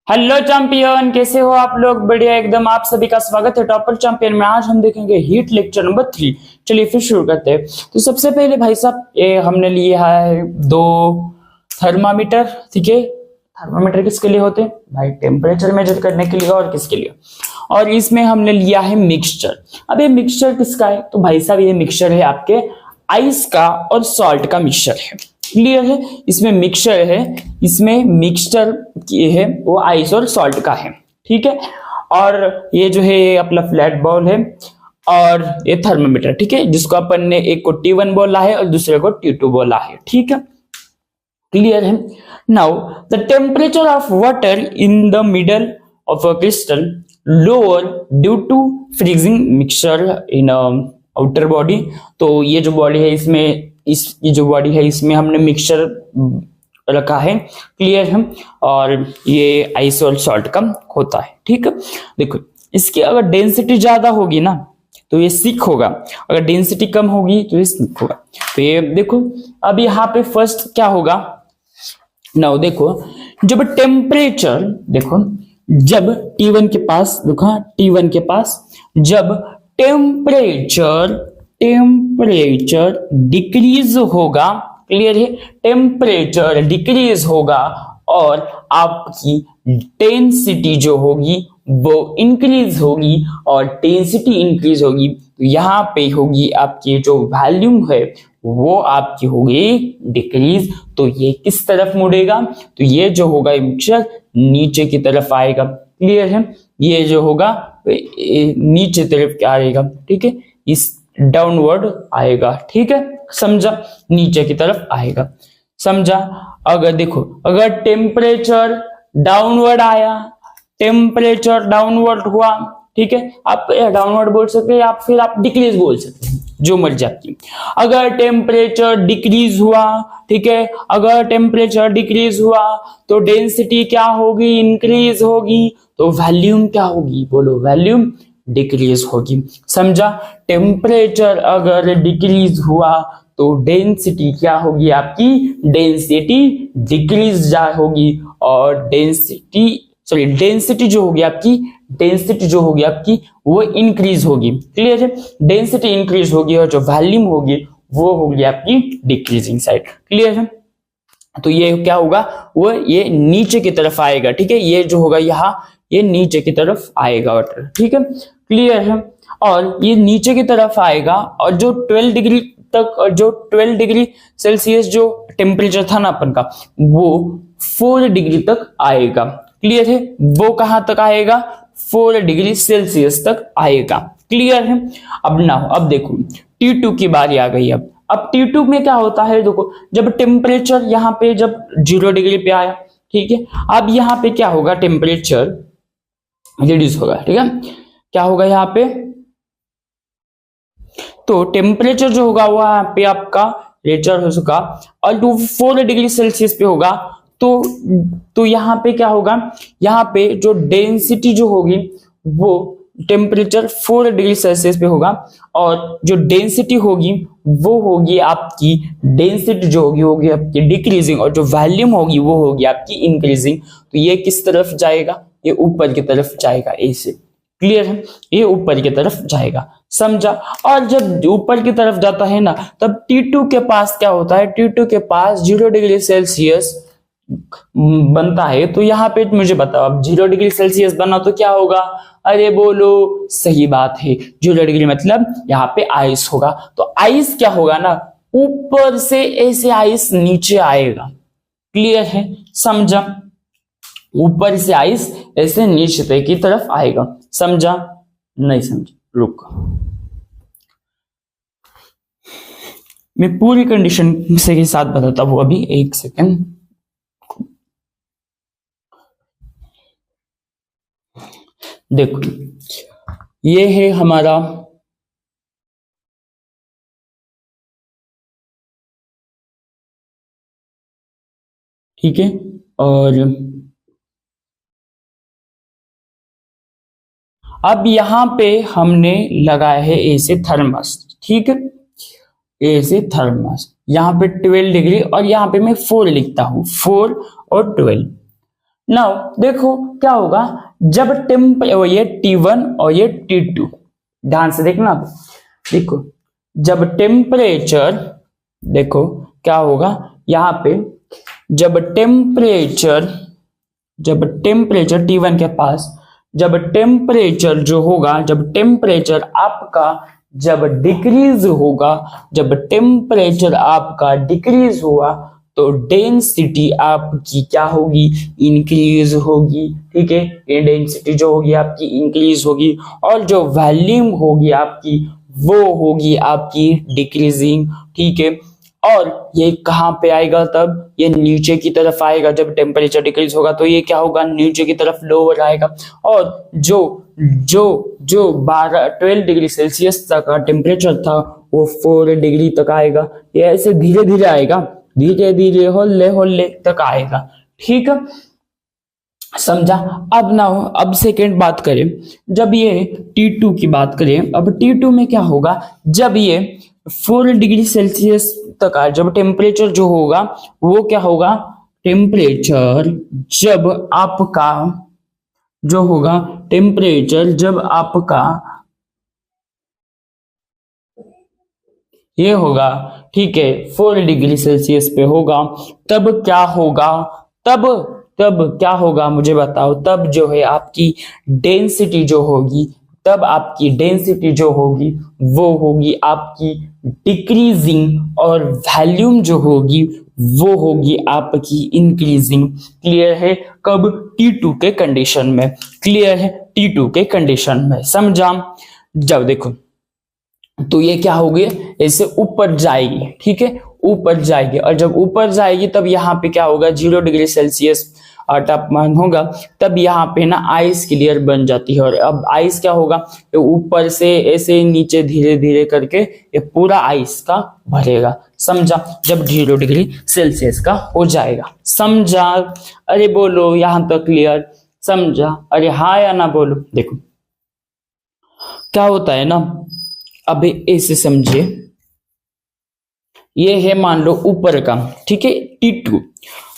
Hello champion, कैसे हो आप लोग? बढ़िया एकदम। आप सभी का स्वागत है टॉपर चैंपियन में। आज हम देखेंगे हीट लेक्चर नंबर 3। चलिए फिर शुरू करते हैं। तो सबसे पहले भाई साहब ये हमने लिया है दो थर्मामीटर। ठीक है, थर्मामीटर किसके लिए होते हैं भाई? टेम्परेचर मेजर करने के लिए। और किसके लिए? और इसमें हमने लिया है मिक्सचर। अब ये मिक्सचर किसका है? तो भाई साहब ये मिक्सचर है आपके आइस का और सॉल्ट का मिक्सचर है। क्लियर है? इसमें मिक्सचर है, इसमें मिक्सचर ये है वो आइस और सॉल्ट का है। ठीक है, और ये जो है ये अपना फ्लैट बॉल है और ये थर्मामीटर। ठीक है, जिसको अपन ने एक को T1 बोला है और दूसरे को T2 बोला है। ठीक है, क्लियर है? Now the temperature of water in the middle of a crystal lower due to freezing mixture in outer body. तो ये जो बॉडी है इसमें ये जो बॉडी है इसमें हमने मिक्सचर रखा है। क्लियर है? और ये आइस और सॉल्ट का होता है। ठीक है, देखो इसकी अगर डेंसिटी ज्यादा होगी ना तो ये सिक होगा, अगर डेंसिटी कम होगी तो ये सिक होगा। तो ये देखो अब यहाँ पे फर्स्ट क्या होगा ना, देखो जब टेम्परेचर, देखो जब T1 के पास, देखो T1 के पास जब टेम्परेचर डिक्रीज होगा, क्लियर है? टेम्परेचर डिक्रीज होगा और आपकी डेंसिटी जो होगी वो इंक्रीज होगी, और डेंसिटी इंक्रीज होगी तो यहाँ पे होगी आपकी जो वॉल्यूम है वो आपकी होगी डिक्रीज। तो ये किस तरफ मुड़ेगा? तो ये जो होगा मिक्सचर नीचे की तरफ आएगा। क्लियर है? ये जो होगा नीचे तरफ क्या आएगा? ठीक है, इस डाउनवर्ड आएगा। ठीक है, समझा? नीचे की तरफ आएगा, समझा? अगर देखो अगर टेम्परेचर डाउनवर्ड आया, टेम्परेचर डाउनवर्ड हुआ, ठीक है, आप डाउनवर्ड बोल सकते हैं या फिर आप डिक्रीज बोल सकते हैं, जो मर्जी आपकी। अगर टेम्परेचर डिक्रीज हुआ, ठीक है, अगर टेम्परेचर डिक्रीज हुआ तो डेंसिटी क्या होगी? इंक्रीज होगी। तो वॉल्यूम क्या होगी? बोलो, वॉल्यूम डिक्रीज होगी। समझा? टेम्परेचर अगर डिक्रीज हुआ तो डेंसिटी क्या होगी आपकी? डेंसिटी डिक्रीज होगी, और डेंसिटी जो होगी आपकी वो इंक्रीज होगी। क्लियर है? डेंसिटी इंक्रीज होगी और जो वॉल्यूम होगी वो होगी आपकी डिक्रीजिंग साइड। क्लियर है? तो ये क्या होगा? वो ये नीचे की तरफ आएगा। ठीक है, ये जो होगा यहाँ ये नीचे की तरफ आएगा वाटर। ठीक है, क्लियर है? और ये नीचे की तरफ आएगा और जो 12 डिग्री तक, जो 12 डिग्री सेल्सियस जो टेम्परेचर था ना अपन का, वो 4 डिग्री तक आएगा। क्लियर है? वो कहां तक आएगा? 4 डिग्री सेल्सियस तक आएगा। क्लियर है? अब देखो T2 की बारी आ गई। अब T2 में क्या होता है? देखो जब टेम्परेचर यहाँ पे जब 0 डिग्री पे आया, ठीक है, अब यहाँ पे क्या होगा? टेम्परेचर रिड्यूस होगा। ठीक है, क्या होगा यहाँ पे? तो टेम्परेचर जो होगा वो यहाँ पे आपका टेम्परेचर हो चुका और 4 डिग्री सेल्सियस पे होगा। तो यहाँ पे क्या होगा? यहाँ पे जो डेंसिटी जो होगी वो टेम्परेचर 4 डिग्री सेल्सियस पे होगा, और जो डेंसिटी होगी वो होगी आपकी, डेंसिटी जो होगी आपकी डिक्रीजिंग, और जो वॉल्यूम होगी वो होगी आपकी इंक्रीजिंग। तो ये किस तरफ जाएगा? ये ऊपर की तरफ जाएगा, ऐसे। क्लियर है? ये ऊपर की तरफ जाएगा। समझा? और जब ऊपर की तरफ जाता है ना तब T2 के पास क्या होता है? T2 के पास 0 डिग्री सेल्सियस बनता है। तो यहाँ पे मुझे बताओ, अब 0 डिग्री सेल्सियस बना तो क्या होगा? अरे बोलो, सही बात है, 0 डिग्री मतलब यहाँ पे आइस होगा। तो आइस क्या होगा ना, ऊपर से ऐसे आइस नीचे आएगा। क्लियर है? समझा? ऊपर से आइस ऐसे नीचे की तरफ आएगा। समझा? नहीं समझा? रुक, मैं पूरी कंडीशन से के साथ बताता हूं अभी, एक सेकंड। देखो ये है हमारा ठीक है, और अब यहां पे हमने लगाया है ऐसे थर्मस। ठीक है, ऐसे थर्मस यहाँ पे 12 डिग्री, और यहाँ पे मैं 4 लिखता हूं, 4 और 12। नाउ देखो क्या होगा जब ये T1 और ये T2, ध्यान से देखना। देखो जब टेम्परेचर, देखो क्या होगा यहाँ पे, जब टेम्परेचर T1 के पास जब टेम्परेचर जो होगा, जब टेम्परेचर आपका जब डिक्रीज होगा, जब टेम्परेचर आपका डिक्रीज हुआ तो डेंसिटी आपकी क्या होगी, इंक्रीज होगी। ठीक है, ये डेंसिटी जो होगी आपकी इंक्रीज होगी, और जो वॉल्यूम होगी आपकी वो होगी आपकी डिक्रीजिंग। ठीक है, और ये कहाँ पे आएगा, तब ये नीचे की तरफ आएगा। जब टेम्परेचर डिक्रीज होगा तो ये क्या होगा, नीचे की तरफ लोअर आएगा। और जो जो जो 12 डिग्री सेल्सियस तक का टेम्परेचर था वो 4 डिग्री तक आएगा। ये ऐसे धीरे धीरे आएगा, धीरे धीरे होले होले तक आएगा। ठीक है, समझा। अब सेकेंड बात करें, जब ये T2 की बात करें, अब T2 में क्या होगा, जब ये 4 डिग्री सेल्सियस तक आए, जब टेम्परेचर जो होगा वो क्या होगा, टेम्परेचर जब आपका जो होगा, टेम्परेचर जब आपका ये होगा, ठीक है, 4 डिग्री सेल्सियस पे होगा, तब क्या होगा, तब क्या होगा मुझे बताओ। तब जो है आपकी डेंसिटी जो होगी, तब आपकी डेंसिटी जो होगी वो होगी आपकी डिक्रीजिंग, और वॉल्यूम जो होगी वो होगी आपकी इंक्रीजिंग। क्लियर है, कब, T2 के कंडीशन में। क्लियर है, T2 के कंडीशन में, समझा। जब देखो तो ये क्या होगी, ऐसे ऊपर जाएगी। ठीक है, ऊपर जाएगी, और जब ऊपर जाएगी तब यहाँ पे क्या होगा, 0 डिग्री सेल्सियस तापमान होगा। तब यहाँ पे ना आइस क्लियर बन जाती है, और अब आइस क्या होगा, ऊपर से ऐसे नीचे धीरे धीरे करके ये पूरा आइस का भरेगा। समझा, जब 0 डिग्री सेल्सियस का हो जाएगा। समझा, अरे बोलो यहाँ तक क्लियर, समझा, अरे हाँ या ना बोलो। देखो क्या होता है ना, अभी ऐसे समझिए, ये है मान लो ऊपर का, ठीक है, T2।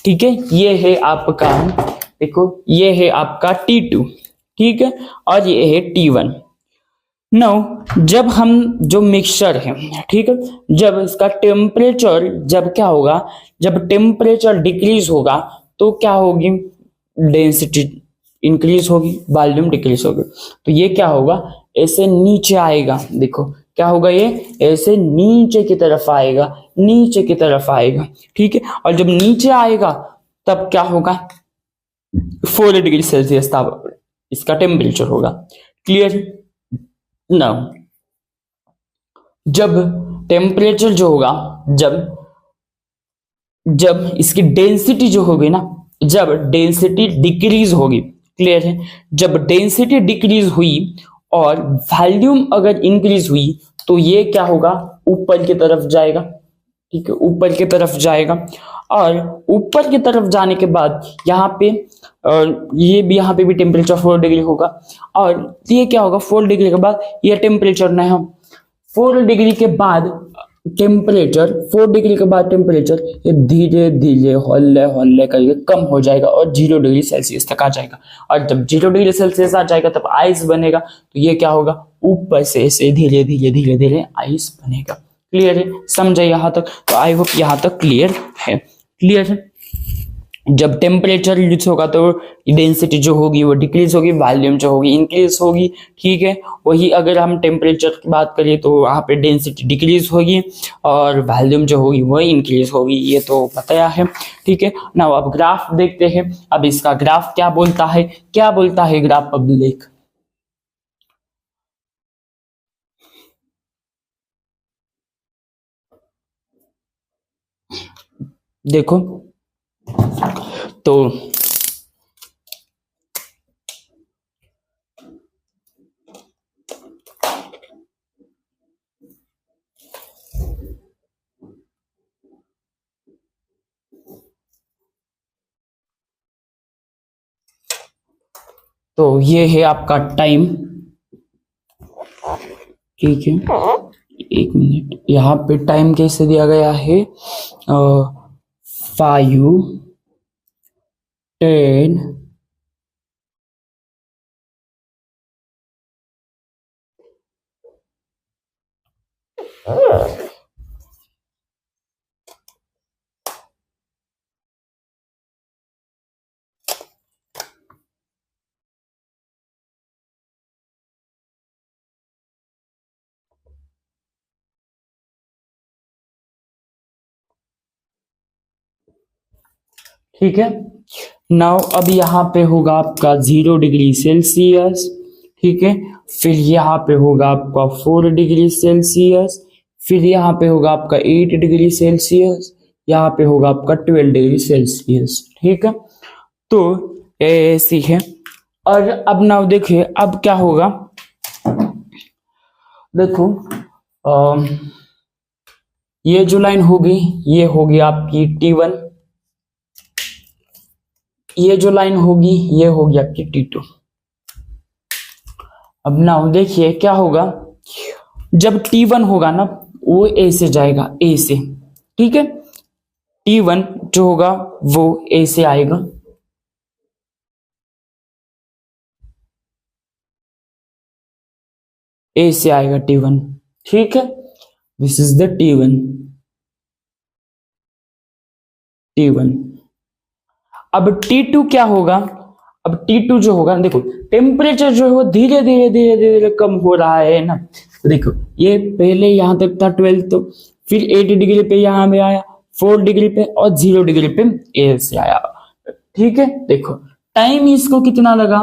ठीक है, ये है आपका, देखो ये है आपका T2, ठीक है, और ये है T1। नाउ जब हम जो मिक्सचर है, ठीक है, जब इसका टेम्परेचर जब क्या होगा, जब टेम्परेचर डिक्रीज होगा तो क्या होगी, डेंसिटी इंक्रीज होगी, वॉल्यूम डिक्रीज होगी। तो ये क्या होगा, ऐसे नीचे आएगा। देखो क्या होगा, ये ऐसे नीचे की तरफ आएगा, नीचे की तरफ आएगा। ठीक है, और जब नीचे आएगा तब क्या होगा, 4 डिग्री सेल्सियस तब इसका टेम्परेचर होगा। क्लियर ना, जब टेम्परेचर जो होगा, जब इसकी डेंसिटी जो होगी ना, जब डेंसिटी डिक्रीज होगी, क्लियर है, जब डेंसिटी डिक्रीज हुई और वॉल्यूम अगर इंक्रीज हुई तो ये क्या होगा, ऊपर की तरफ जाएगा। ठीक है, ऊपर की तरफ जाएगा, और ऊपर की तरफ जाने के बाद यहाँ पे ये भी, यहाँ पे भी टेम्परेचर 4 डिग्री होगा, और ये क्या होगा, 4 डिग्री के बाद ये टेम्परेचर नहीं हो, 4 डिग्री के बाद टेम्परेचर, 4 डिग्री के बाद टेम्परेचर ये धीरे धीरे होले होले करके कम हो जाएगा और 0 डिग्री सेल्सियस तक आ जाएगा। और जब 0 डिग्री सेल्सियस आ जाएगा तब आइस बनेगा। तो ये क्या होगा, ऊपर से ऐसे धीरे धीरे धीरे धीरे आइस बनेगा। क्लियर है, समझे यहाँ तक? तो आई होप यहाँ तक क्लियर है। क्लियर है, जब टेम्परेचर रिड्यूस होगा तो डेंसिटी जो होगी वो डिक्रीज होगी, वॉल्यूम जो होगी इंक्रीज होगी। ठीक है, वही अगर हम टेम्परेचर की बात करें तो वहाँ पे डेंसिटी डिक्रीज होगी और वॉल्यूम जो होगी वो इंक्रीज होगी, ये तो बताया है। ठीक है ना, अब ग्राफ देखते हैं। अब इसका ग्राफ क्या बोलता है, क्या बोलता है ग्राफ पब्लिक? देखो तो ये है आपका टाइम। ठीक है, 1 मिनट, यहाँ पे टाइम कैसे दिया गया है, 5 10 ठीक है। नाउ अब यहाँ पे होगा आपका 0 डिग्री सेल्सियस, ठीक है। फिर यहाँ पे होगा आपका 4 डिग्री सेल्सियस, फिर यहाँ पे होगा आपका 8 डिग्री सेल्सियस, यहाँ पे होगा आपका 12 डिग्री सेल्सियस, ठीक है। तो ऐसी है। और अब नाउ देखिए अब क्या होगा, देखो ये जो लाइन होगी ये होगी आपकी T1, ये जो लाइन होगी ये होगी आपकी T2। अब नाउ देखिए क्या होगा, जब T1 होगा ना वो A से जाएगा, A से, ठीक है। T1 जो होगा वो A से आएगा, A से आएगा T1, ठीक है। This is the T1। अब T2 क्या होगा, अब T2 जो होगा देखो टेम्परेचर जो है वो धीरे धीरे धीरे धीरे कम हो रहा है ना। तो देखो ये पहले यहां तक था 12, तो फिर 8 डिग्री पे यहां में आया, 4 डिग्री पे और 0 डिग्री पे ए से आया, ठीक है। देखो टाइम इसको कितना लगा,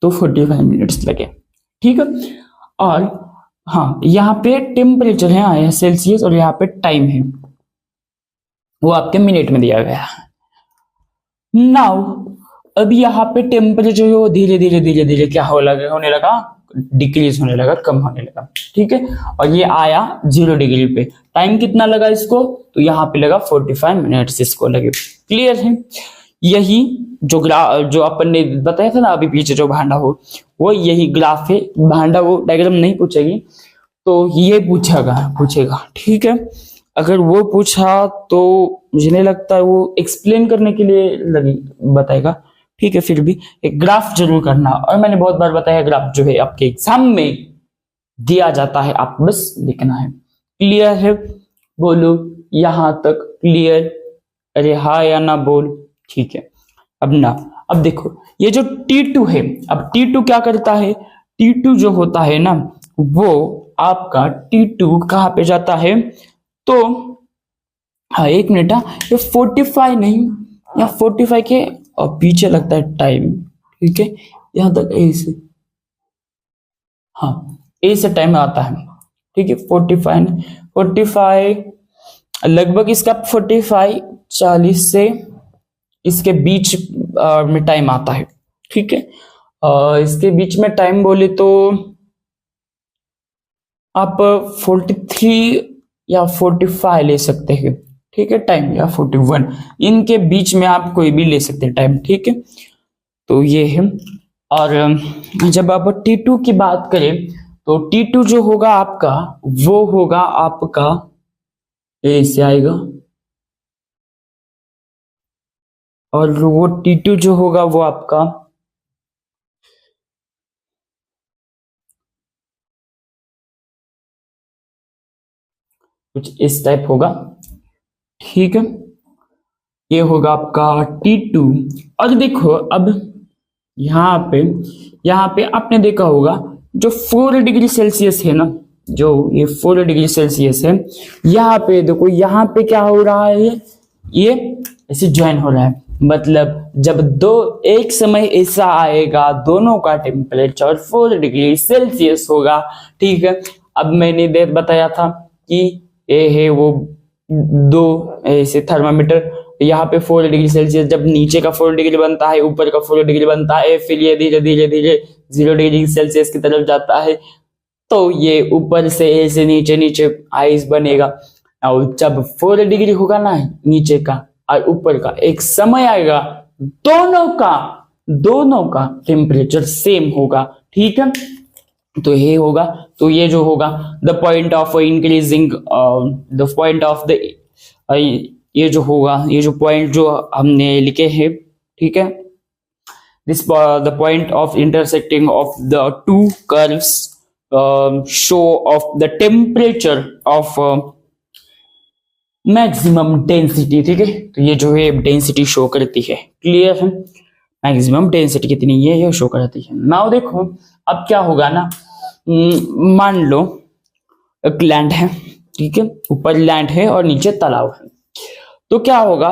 तो 45 मिनट्स लगे, ठीक है। और हाँ यहाँ पे टेम्परेचर है आया सेल्सियस और यहाँ पे टाइम है वो आपके मिनट में दिया गया है। नाउ अब यहाँ पे टेम्परेचर है वो धीरे धीरे धीरे धीरे क्या होने लगा, डिक्रीज होने लगा, कम होने लगा, ठीक है। और ये आया 0 डिग्री पे, टाइम कितना लगा इसको, तो यहाँ पे लगा 45 मिनट्स इसको लगे, क्लियर है। यही जो अपन ने बताया था ना अभी पीछे जो भांडा हो वो यही ग्राफ है, भांडा वो डायग्राम नहीं पूछेगी तो ये पूछेगा, ठीक है। अगर वो पूछा तो मुझे नहीं लगता वो एक्सप्लेन करने के लिए बताएगा, ठीक है। फिर भी एक ग्राफ जरूर करना, और मैंने बहुत बार बताया ग्राफ जो है आपके एग्जाम में दिया जाता है, आप बस लिखना है, क्लियर है। बोलो यहां तक क्लियर, अरे हाँ या ना बोल, ठीक है। अब देखो ये जो T2 है, अब T2 क्या करता है, T2 जो होता है ना वो आपका T2 कहाँ पे जाता है, तो हाँ एक मिनट, ये 45 नहीं, यहाँ 45 के और पीछे लगता है टाइम, ठीक है। यहां तक ए से, हाँ ए से टाइम आता है, ठीक है। 45 लगभग इसका 45-40 से इसके बीच में टाइम आता है, ठीक है। इसके बीच में टाइम बोले तो आप 43 या 45 ले सकते हैं, ठीक है टाइम, या 41, इनके बीच में आप कोई भी ले सकते हैं टाइम, ठीक है। तो ये है। और जब आप T2 की बात करें तो T2 जो होगा आपका वो होगा आपका ए से आएगा, और वो T2 जो होगा वो आपका कुछ इस टाइप होगा, ठीक है। ये होगा आपका T2। और देखो अब यहाँ पे आपने देखा होगा जो 4 डिग्री सेल्सियस है ना, जो ये 4 डिग्री सेल्सियस है, यहाँ पे देखो यहाँ पे क्या हो रहा है, ये ऐसे ज्वाइन हो रहा है, मतलब जब एक समय ऐसा आएगा दोनों का टेम्परेचर 4 डिग्री सेल्सियस होगा, ठीक है। अब मैंने बताया था कि ये है वो दो ऐसे थर्मामीटर, यहाँ पे 4 डिग्री सेल्सियस, जब नीचे का 4 डिग्री बनता है ऊपर का 4 डिग्री बनता है, फिर ये धीरे धीरे धीरे 0 डिग्री सेल्सियस की तरफ जाता है, तो ये ऊपर से ऐसे नीचे नीचे आइस बनेगा। और जब 4 डिग्री होगा ना नीचे का और ऊपर का, एक समय आएगा दोनों का टेम्परेचर सेम होगा, ठीक है। तो ये होगा, तो ये जो होगा the point of increasing, the point of the, ये जो होगा, ये जो पॉइंट जो हमने लिखे हैं ठीक है। This the point of intersecting of the two curves show of the temperature of maximum density, ठीक है। तो ये जो है डेंसिटी शो करती है, क्लियर है। मैक्सिमम डेंसिटी कितनी है ये शो करती है। नाउ देखो अब क्या होगा ना, मान लो एक लैंड है, ठीक है, ऊपर लैंड है और नीचे तालाब है। तो क्या होगा,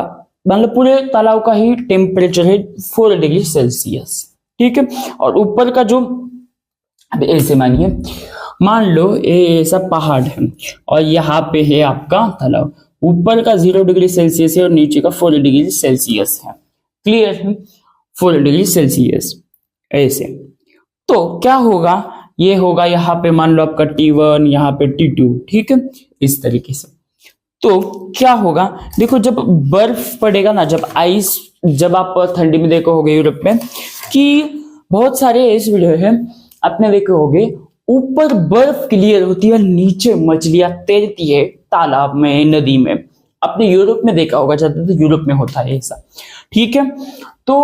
मतलब पूरे तालाब का ही टेम्परेचर है 4 डिग्री सेल्सियस, ठीक है। और ऊपर का जो, अब ऐसे मानिए, मान लो ये ऐसा पहाड़ है और यहाँ पे है आपका तालाब। ऊपर का 0 डिग्री सेल्सियस है और नीचे का 4 डिग्री सेल्सियस है, क्लियर है। 4 डिग्री सेल्सियस ऐसे। तो क्या होगा, ये होगा यहाँ पे मान लो आपका T1, यहाँ पे T2, ठीक है, इस तरीके से। तो क्या होगा, देखो जब बर्फ पड़ेगा ना, जब आप ठंडी में देखो होगे यूरोप में कि बहुत सारे ऐसे वीडियो है आपने देखे होगे, ऊपर बर्फ क्लियर होती है, नीचे मछलियां तैरती है तालाब में, नदी में। आपने यूरोप में देखा होगा, ज्यादा तो यूरोप में होता है ऐसा, ठीक है। तो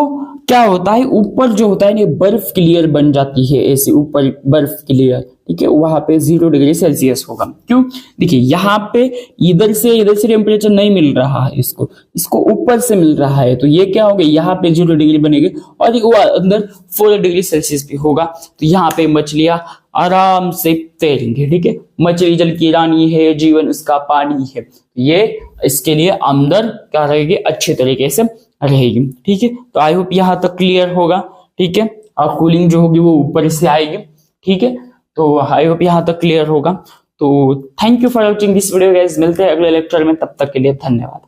क्या होता है, ऊपर जो होता है ना बर्फ क्लियर बन जाती है, ऐसे ऊपर बर्फ क्लियर, ठीक है। वहां पे 0 डिग्री सेल्सियस होगा। क्यों, देखिए यहाँ पे इधर से टेम्परेचर नहीं मिल रहा है, इसको ऊपर से मिल रहा है। तो ये क्या होगा, यहाँ पे 0 डिग्री बनेगी और वो अंदर 4 डिग्री सेल्सियस भी होगा। तो यहाँ पे मछलियां आराम से तैरेंगे, ठीक है। मछली जल की रानी है, जीवन उसका पानी है। ये इसके लिए अंदर क्या रहेगी, अच्छे तरीके से रहेगी, ठीक है। तो आई होप यहाँ तक क्लियर होगा, ठीक है। और कूलिंग जो होगी वो ऊपर से आएगी, ठीक है। तो आई होप यहाँ तक क्लियर होगा। तो thank you for watching this video guys, मिलते हैं अगले लेक्चर में, तब तक के लिए धन्यवाद।